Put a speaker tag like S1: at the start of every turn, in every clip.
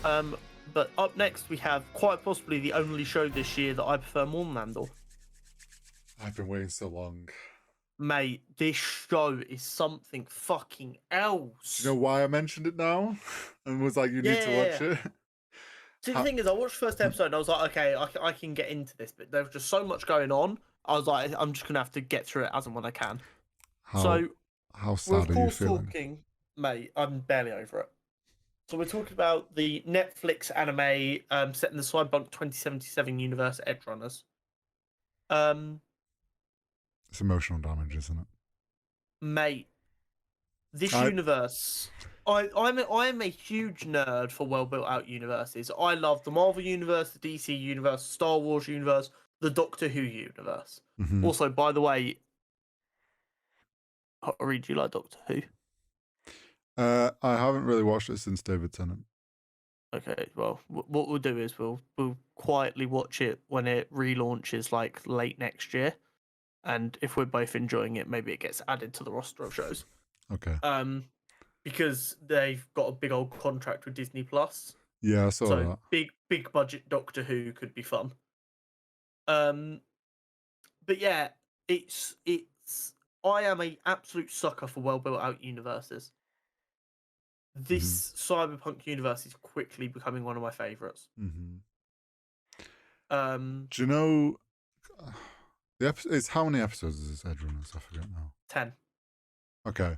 S1: Um, but up next we have quite possibly the only show this year that I prefer more than Andor.
S2: I've been waiting so long.
S1: Mate, this show is something fucking else.
S2: Do you know why I mentioned it now? And was like, you need to watch it?
S1: See, the thing is, I watched the first episode and I was like, okay, I can get into this, but there was just so much going on. I was like, I'm just gonna have to get through it as and when I can.
S2: How
S1: We're
S2: sad
S1: of
S2: are you
S1: course
S2: feeling?
S1: talking, mate. I'm barely over it. So we're talking about the Netflix anime set in the Cyberpunk 2077 universe, Edgerunners.
S2: It's emotional damage, isn't it?
S1: Mate, this
S2: I
S1: universe. I'm a huge nerd for well built out universes. I love the Marvel universe, the DC universe, Star Wars universe, the Doctor Who universe.
S2: Mhm.
S1: Also, by the way, Hori, do you like Doctor Who?
S2: I haven't really watched it since David Tennant.
S1: Okay, well, what we'll do is we'll quietly watch it when it relaunches, like late next year, and if we're both enjoying it, maybe it gets added to the roster of shows.
S2: Okay.
S1: Because they've got a big old contract with Disney Plus,
S2: Yeah, I saw
S1: so
S2: that.
S1: big budget Doctor Who could be fun. But yeah, it's I am a absolute sucker for well built out universes. This Cyberpunk universe is quickly becoming one of my favorites.
S2: Mm-hmm.
S1: Do
S2: you know the episode? It's how many episodes is this Edgerunners? I forget now.
S1: 10.
S2: Okay.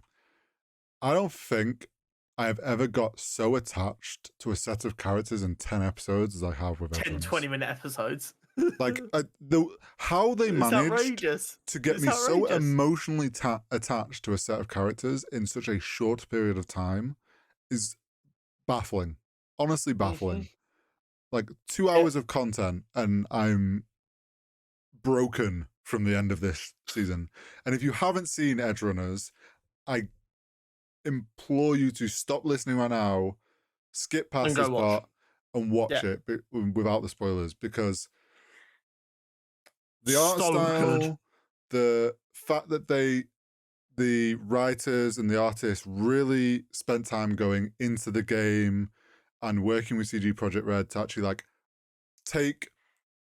S2: I don't think I have ever got so attached to a set of characters in 10 episodes as I have with
S1: 10
S2: Edgerunners.
S1: 20-minute episodes.
S2: Like how they managed to get me so emotionally attached to a set of characters in such a short period of time is baffling. Honestly baffling. Like 2 hours of content and I'm broken from the end of this season. And if you haven't seen Edgerunners, I implore you to stop listening right now, skip past this part and watch it without the spoilers, because the art style, the fact that the writers and the artists really spent time going into the game and working with CG Projekt Red to actually like take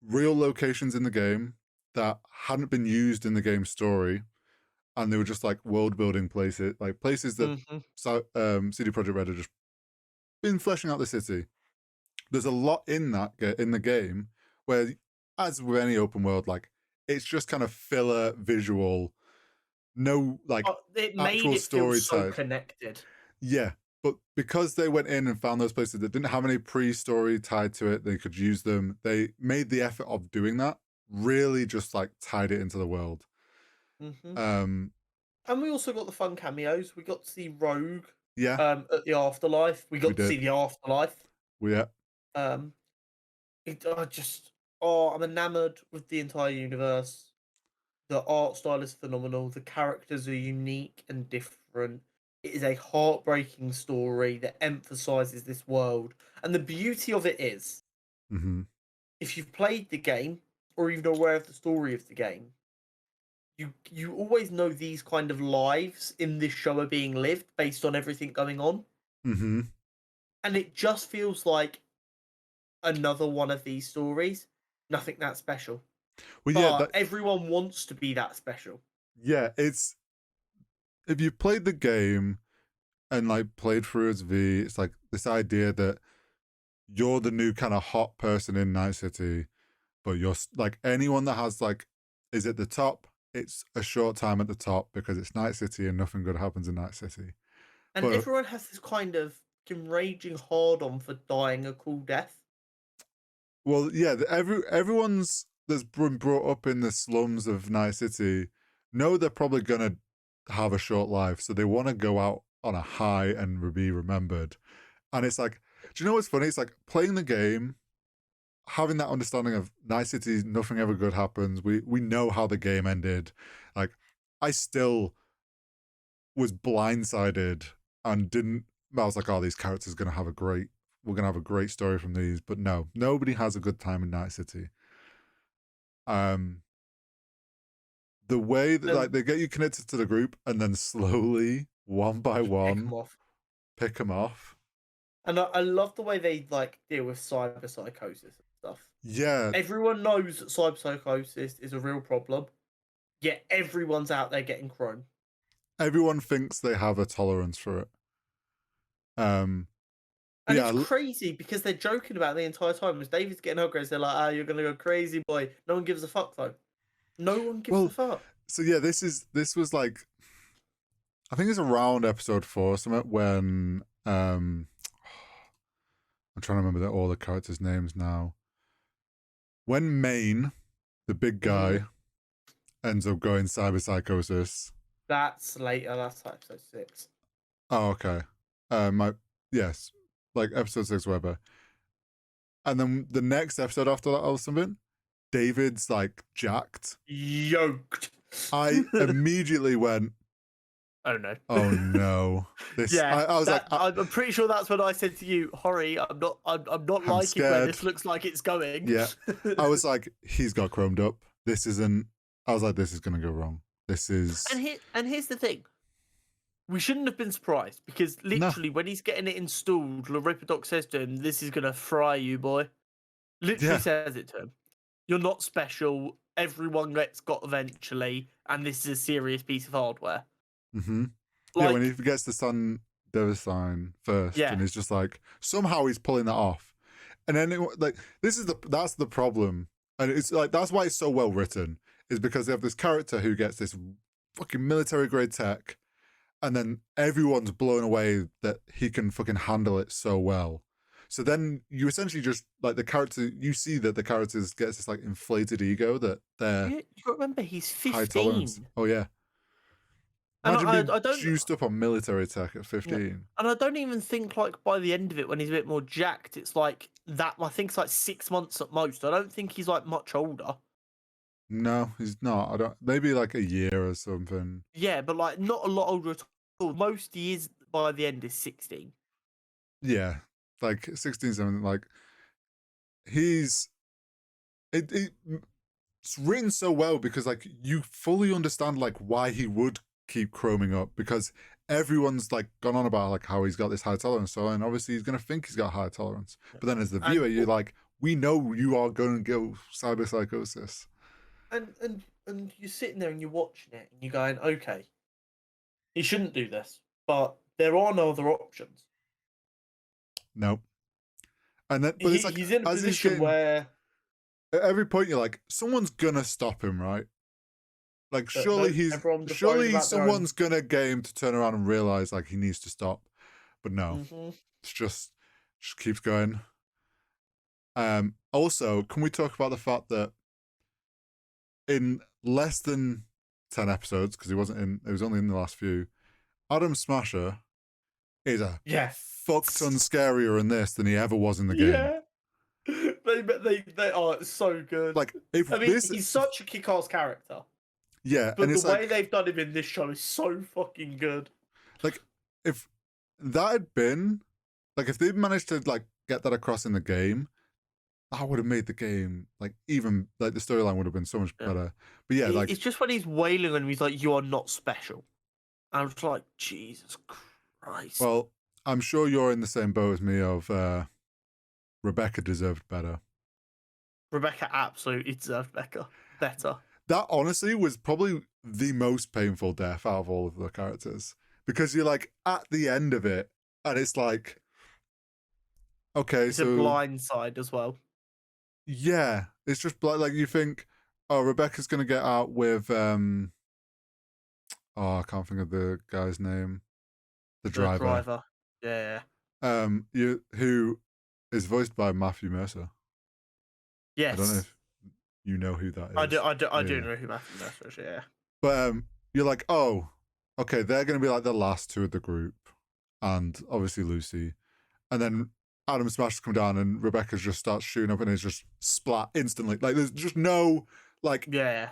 S2: real locations in the game that hadn't been used in the game story, and they were just like world building places, like places that CD Projekt Red had just been fleshing out the city. There's a lot in that in the game where, as with any open world, like it's just kind of filler visual, no like
S1: it
S2: actual
S1: made it
S2: story
S1: feel so connected.
S2: Yeah, but because they went in and found those places that didn't have any pre-story tied to it, they could use them. They made the effort of doing that, really just like tied it into the world.
S1: And we also got the fun cameos. We got to see Rogue.
S2: Yeah.
S1: At the Afterlife. We got to see the Afterlife.
S2: Yeah.
S1: I'm enamored with the entire universe. The art style is phenomenal. The characters are unique and different. It is a heartbreaking story that emphasizes this world. And the beauty of it is, if you've played the game or even aware of the story of the game, you always know these kind of lives in this show are being lived based on everything going on. And it just feels like another one of these stories. Nothing that special. Well, yeah, but everyone wants to be that special.
S2: Yeah, it's if you played the game and like played through as V, it's like this idea that you're the new kind of hot person in Night City, but you're like anyone that has like is at the top, it's a short time at the top because it's Night City and nothing good happens in Night City.
S1: And everyone has this kind of raging hard on for dying a cool death.
S2: Well, yeah, everyone's that's been brought up in the slums of Night City know they're probably gonna have a short life, so they want to go out on a high and be remembered. And it's like, do you know what's funny? It's like playing the game, having that understanding of Night City, nothing ever good happens. We know how the game ended. Like, I still was blindsided and didn't. I was like, oh, these characters are gonna have we're gonna have a great story from these, but no, nobody has a good time in Night City. The way that like they get you connected to the group and then slowly, one by one, pick them off.
S1: And I love the way they like deal with cyber psychosis and stuff.
S2: Yeah,
S1: Everyone knows that cyber psychosis is a real problem, yet everyone's out there getting chrome.
S2: everyone thinks they have a tolerance for it.
S1: And
S2: yeah,
S1: it's crazy because they're joking about it the entire time. As David's getting upgrades, they're like, "Ah, you're gonna go crazy, boy." No one gives a fuck though. No one gives a fuck.
S2: So yeah, this was like, I think it's around episode 4 or something when I'm trying to remember all the characters' names now. When Maine, the big guy, ends up going cyber psychosis.
S1: That's later. That's episode 6.
S2: Oh, okay. Yes, like episode 6, whatever. And then the next episode after that or something, David's like jacked,
S1: yoked.
S2: I immediately went,
S1: "Oh no!
S2: Oh no!" This,
S1: yeah,
S2: I was like,
S1: I'm pretty sure that's when I said to you, "Hori, I'm not liking
S2: scared.
S1: where this looks like it's going."
S2: Yeah, I was like, he's got chromed up. This isn't. I was like, this is gonna go wrong. This is.
S1: And here's the thing. We shouldn't have been surprised because literally when he's getting it installed, Laripadoc says to him, "This is gonna fry you, boy." Literally says it to him. "You're not special. Everyone gets got eventually, and this is a serious piece of hardware."
S2: Mm-hmm. Like, yeah, when he gets the Sun Devil sign first, and he's just like, somehow he's pulling that off, and then that's the problem, and it's like that's why it's so well written, is because they have this character who gets this fucking military grade tech, and then everyone's blown away that he can fucking handle it so well. So then you essentially just like the character, you see that the character gets this like inflated ego that they're.
S1: You got to remember he's 15.
S2: High tolerance. Oh yeah. Imagine being juiced up on military tech at 15.
S1: Yeah. And I don't even think like by the end of it, when he's a bit more jacked, it's like that. I think it's like 6 months at most. I don't think he's like much older.
S2: No, he's not. I don't. Maybe like a year or something.
S1: Yeah, but like not a lot older at all. Most he is by the end is 16.
S2: Yeah, like 16, 17. Like he's it's written so well because like you fully understand like why he would keep chroming up, because everyone's like gone on about like how he's got this high tolerance, so and obviously he's gonna think he's got high tolerance, but then as the viewer you're like, we know you are going to go cyber psychosis,
S1: and you're sitting there and you're watching it and you're going, okay, he shouldn't do this, but there are no other options.
S2: Nope. And then but it's like
S1: he's in a position where
S2: at every point you're like, someone's gonna stop him, right? Like surely someone's gonna get him to turn around and realize like he needs to stop, but no, it's just keeps going. Also, can we talk about the fact that in less than 10 episodes, because it was only in the last few, Adam Smasher is a fuck ton scarier in this than he ever was in the game.
S1: Yeah. They are so good.
S2: Like
S1: he's such a kick-ass character.
S2: Yeah,
S1: but the way they've done him in this show is so fucking good.
S2: Like, if that had been, like, if they'd managed to like get that across in the game, that would have made the game like even like the storyline would have been so much better. But yeah, like
S1: it's just when he's wailing on him, he's like, "You are not special." I was like, Jesus Christ.
S2: Well, I'm sure you're in the same boat as me of Rebecca deserved better.
S1: Rebecca absolutely deserved better.
S2: That honestly was probably the most painful death out of all of the characters, because you're like at the end of it and it's like, okay,
S1: it's a blind side as well.
S2: Yeah, it's just like you think, oh, Rebecca's gonna get out with I can't think of the guy's name, the driver.
S1: Yeah.
S2: Who is voiced by Matthew Mercer.
S1: Yes.
S2: I don't know if you know who that is.
S1: I do know who Matthew Mercer is, yeah.
S2: But you're like, oh, okay, they're going to be like the last two of the group, and obviously Lucy, and then Adam Smash come down and Rebecca just starts shooting up and it's just splat instantly. Like there's just no like,
S1: yeah,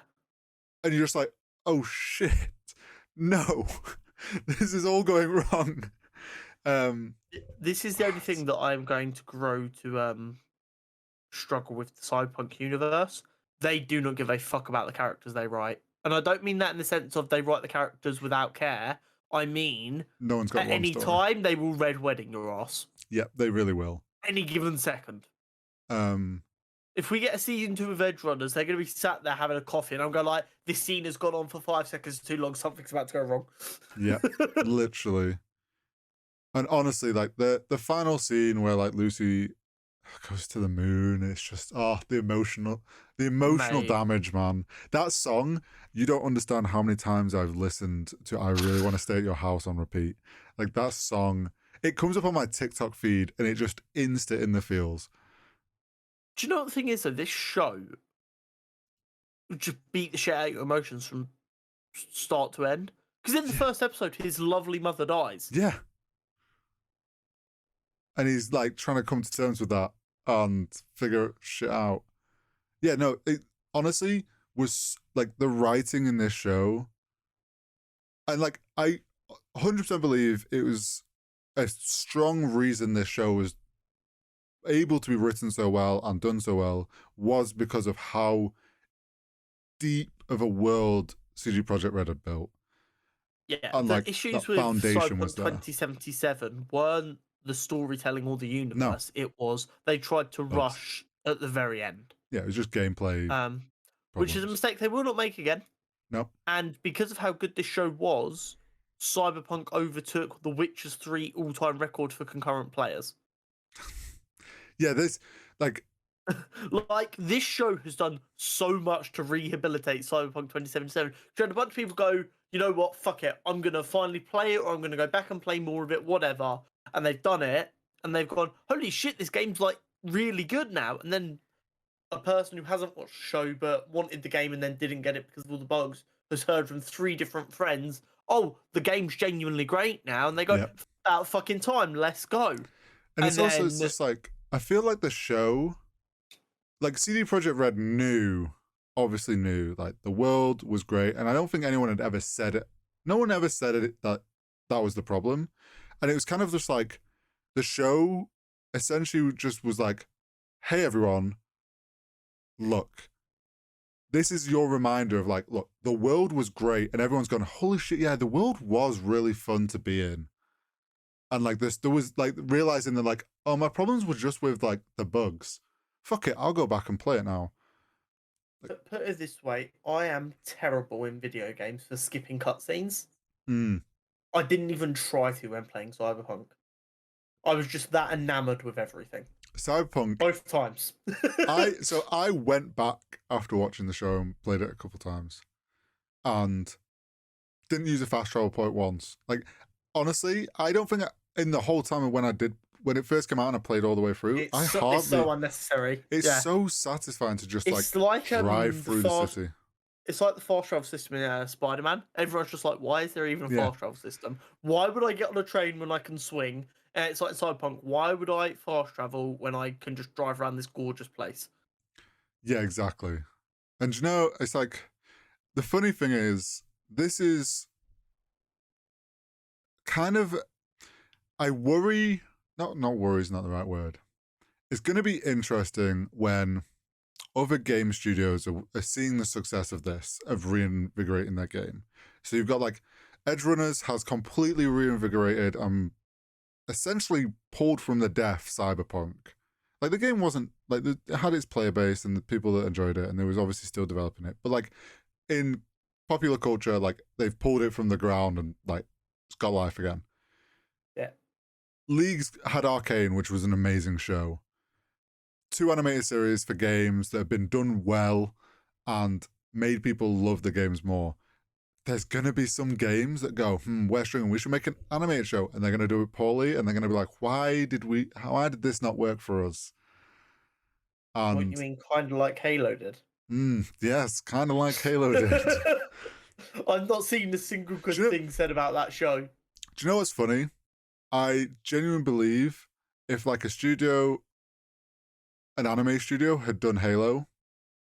S2: and you're just like, oh shit, no, this is all going wrong.
S1: This is the only thing that I'm going to grow to struggle with the Cyberpunk universe. They do not give a fuck about the characters they write. And I don't mean that in the sense of they write the characters without care. I mean,
S2: no one's got
S1: at
S2: one
S1: any
S2: story.
S1: time they will red wedding your ass.
S2: Yep, they really will.
S1: Any given second.
S2: Um,
S1: if we get a season 2 of Edgerunners, they're going to be sat there having a coffee, and I'm going like, this scene has gone on for 5 seconds too long. Something's about to go wrong.
S2: Yeah, literally. And honestly, like the final scene where like Lucy goes to the moon, it's just the emotional damage, man. That song, you don't understand how many times I've listened to I Really Want to Stay at Your House on repeat. Like that song, it comes up on my TikTok feed and it just insta in the feels.
S1: Do you know what the thing is though? This show just beat the shit out of your emotions from start to end. Because in the first episode, his lovely mother dies.
S2: Yeah. And he's like trying to come to terms with that and figure shit out. Yeah, no, it honestly was like the writing in this show. And like, I 100% believe it was a strong reason this show was able to be written so well and done so well was because of how deep of a world CD Projekt Red had built.
S1: Yeah,
S2: and
S1: the
S2: like,
S1: issues with Cyberpunk 2077 weren't the storytelling or the universe. No. It was they tried to rush at the very end.
S2: Yeah, it was just gameplay.
S1: Which is a mistake they will not make again.
S2: No.
S1: And because of how good this show was, Cyberpunk overtook The Witcher's 3 all-time record for concurrent players.
S2: Yeah, there's like
S1: this show has done so much to rehabilitate Cyberpunk 2077. You had a bunch of people go, you know what, fuck it, I'm going to finally play it, or I'm going to go back and play more of it, whatever. And they've done it, and they've gone, holy shit, this game's like really good now. And then a person who hasn't watched the show but wanted the game and then didn't get it because of all the bugs has heard from 3 different friends, oh, the game's genuinely great now. And they go, about fucking time, let's go.
S2: And it's also, it's just like, I feel like the show, like CD Projekt Red obviously knew, like the world was great. And I don't think anyone had ever said it. No one ever said it that was the problem. And it was kind of just like, the show essentially just was like, hey, everyone, look, this is your reminder of like, look, the world was great. And everyone's gone, holy shit, yeah, the world was really fun to be in. And like this, there was like realizing that like, oh, my problems were just with like the bugs. Fuck it, I'll go back and play it now.
S1: Like, put it this way, I am terrible in video games for skipping cutscenes. I didn't even try to when playing Cyberpunk. I was just that enamored with everything.
S2: Cyberpunk.
S1: Both times.
S2: I went back after watching the show and played it a couple times. And didn't use a fast travel point once. Like, honestly, I don't think in the whole time when it first came out and I played all the way through,
S1: it's so unnecessary.
S2: It's so satisfying to just like drive through the city.
S1: It's like the fast travel system in Spider-Man. Everyone's just like, why is there even a fast travel system? Why would I get on a train when I can swing? And it's like Cyberpunk, why would I fast travel when I can just drive around this gorgeous place?
S2: Yeah, exactly. And you know, it's like, the funny thing is, this is kind of, I worry, not worry is not the right word. It's going to be interesting when other game studios are seeing the success of this, of reinvigorating their game. So you've got like, Edgerunners has completely reinvigorated essentially pulled from the death Cyberpunk. Like the game wasn't like, it had its player base and the people that enjoyed it, and they was obviously still developing it. But like in popular culture, like they've pulled it from the ground and like it's got life again.
S1: Yeah.
S2: League's had Arcane, which was an amazing show. 2 animated series for games that have been done well and made people love the games more. There's going to be some games that go, we're struggling, we should make an animated show. And they're going to do it poorly. And they're going to be like, why did this not work for us? And,
S1: what you mean, kind of like Halo did?
S2: Yes, kind of like Halo did.
S1: I've not seen a single good thing said about that show.
S2: Do you know what's funny? I genuinely believe if like an anime studio had done Halo,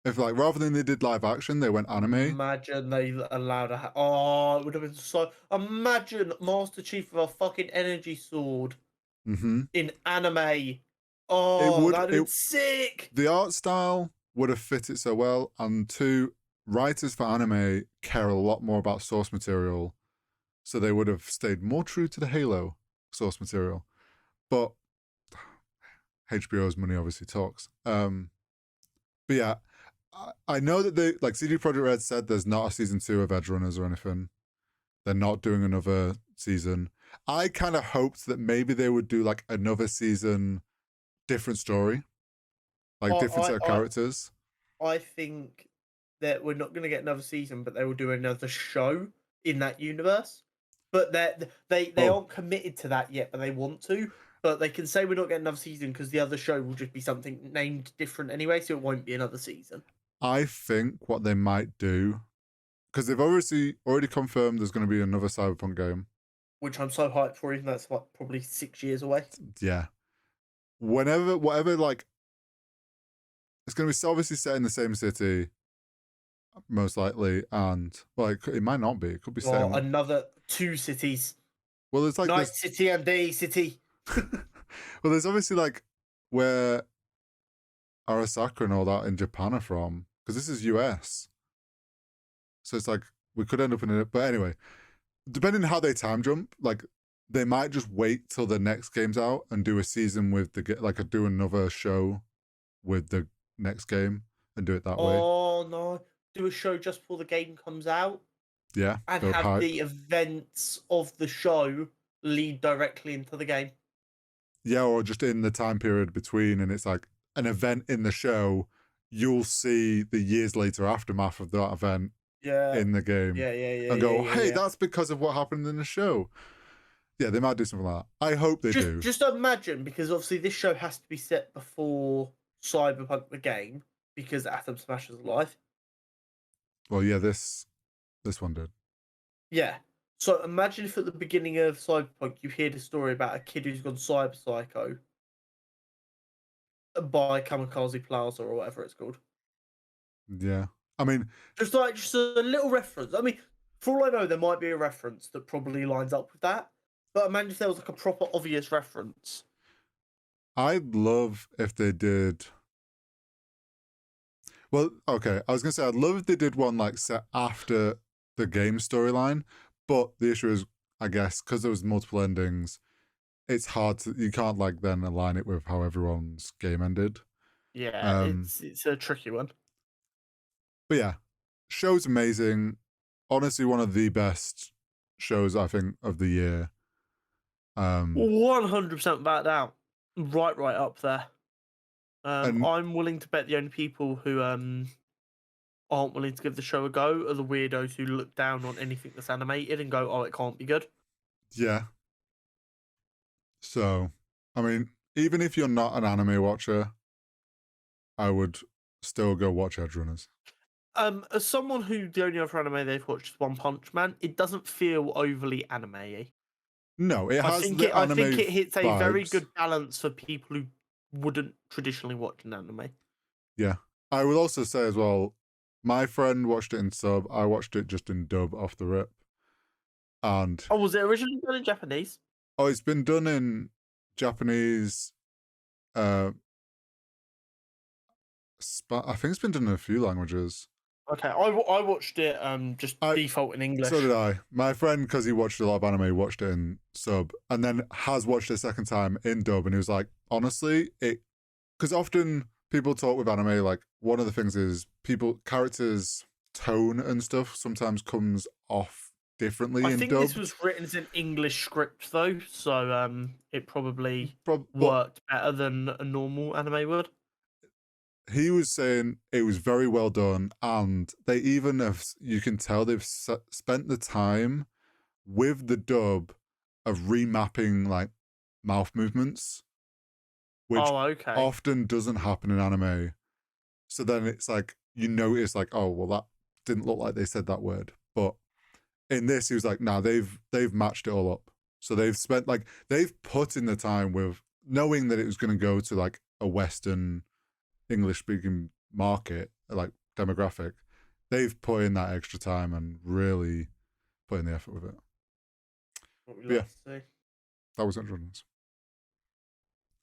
S2: if like rather than they did live action, they went anime.
S1: Imagine they allowed it would have been so. Imagine Master Chief with a fucking energy sword in anime. Oh, that'd been sick.
S2: The art style would have fit it so well, and 2, writers for anime care a lot more about source material So they would have stayed more true to the Halo source material. But HBO's money obviously talks. But yeah, I know that they, like CD Projekt Red said, there's not a season 2 of Edgerunners or anything. They're not doing another season. I kind of hoped that maybe they would do like another season, different story, like different set of characters.
S1: I think that we're not going to get another season, but they will do another show in that universe. But they aren't committed to that yet, but they want to. But they can say we're not getting another season because the other show will just be something named different anyway, so it won't be another season.
S2: I think what they might do, because they've already confirmed there's going to be another Cyberpunk game,
S1: which I'm so hyped for, even though it's like probably 6 years away.
S2: Yeah, whatever, like it's going to be obviously set in the same city, most likely, and well, it might not be. It could be set in
S1: another 2 cities.
S2: Well, it's like
S1: Night City and Day City.
S2: Well, there's obviously like where Arasaka and all that in Japan are from, because this is US. So it's like we could end up in it. But anyway, depending on how they time jump, like they might just wait till the next game's out and do a season with do another show with the next game and do it that way.
S1: Oh no, do a show just before the game comes out.
S2: Yeah,
S1: and have the events of the show lead directly into the game.
S2: Yeah, or just in the time period between, and it's like an event in the show, you'll see the years later aftermath of that event in the game.
S1: Yeah.
S2: And go, hey, that's because of what happened in the show. Yeah, they might do something like that. I hope they do.
S1: Just imagine, because obviously this show has to be set before Cyberpunk the game, because Atom Smash is alive.
S2: Well, yeah, this one did.
S1: Yeah. So imagine if at the beginning of Cyberpunk you hear the story about a kid who's gone cyber psycho by Kamikaze Plaza or whatever it's called.
S2: Yeah. I mean,
S1: just a little reference. I mean, for all I know, there might be a reference that probably lines up with that. But imagine if there was like a proper obvious reference.
S2: I'd love if they did. Well, okay, I was gonna say I'd love if they did one like set after the game storyline, but the issue is, I guess, because there was multiple endings, it's hard to, you can't like then align it with how everyone's game ended.
S1: Yeah, it's a tricky one.
S2: But yeah, show's amazing. Honestly, one of the best shows I think of the year.
S1: 100% without doubt. Right up there. I'm willing to bet the only people who aren't willing to give the show a go are the weirdos who look down on anything that's animated and go, oh, it can't be good.
S2: Yeah. So, I mean, even if you're not an anime watcher, I would still go watch Edgerunners.
S1: As someone who the only other anime they've watched is One Punch Man, it doesn't feel overly anime-y.
S2: No, it has
S1: I think it hits a very good balance for people who wouldn't traditionally watch an anime.
S2: Yeah. I will also say as well, my friend watched it in sub. I watched it just in dub off the rip. And
S1: was it originally done in Japanese?
S2: Oh, it's been done in Japanese. I think it's been done in a few languages.
S1: Okay, I watched it just default in English.
S2: So did I. My friend, because he watched a lot of anime, watched it in sub, and then has watched it a second time in dub, and he was like, honestly, because often people talk with anime, like one of the things is characters' tone and stuff sometimes comes off differently in dub. I think
S1: this was written as an English script though, so it probably worked better than a normal anime would.
S2: He was saying it was very well done, and they even have, you can tell they've spent the time with the dub of remapping like mouth movements, which often doesn't happen in anime. So then it's like, you notice like, oh, well, that didn't look like they said that word. But in this, he was like, nah, they've matched it all up. So they've spent like, they've put in the time with knowing that it was going to go to like a Western English-speaking market, like demographic. They've put in that extra time and really put in the effort with it.
S1: Yeah,
S2: that was Edgerunners.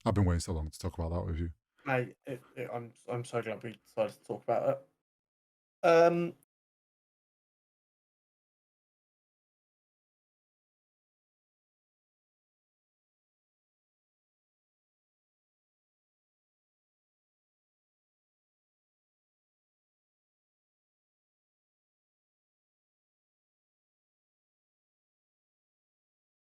S2: I've been waiting so long to talk about that with you.
S1: I'm so glad we decided to talk about it.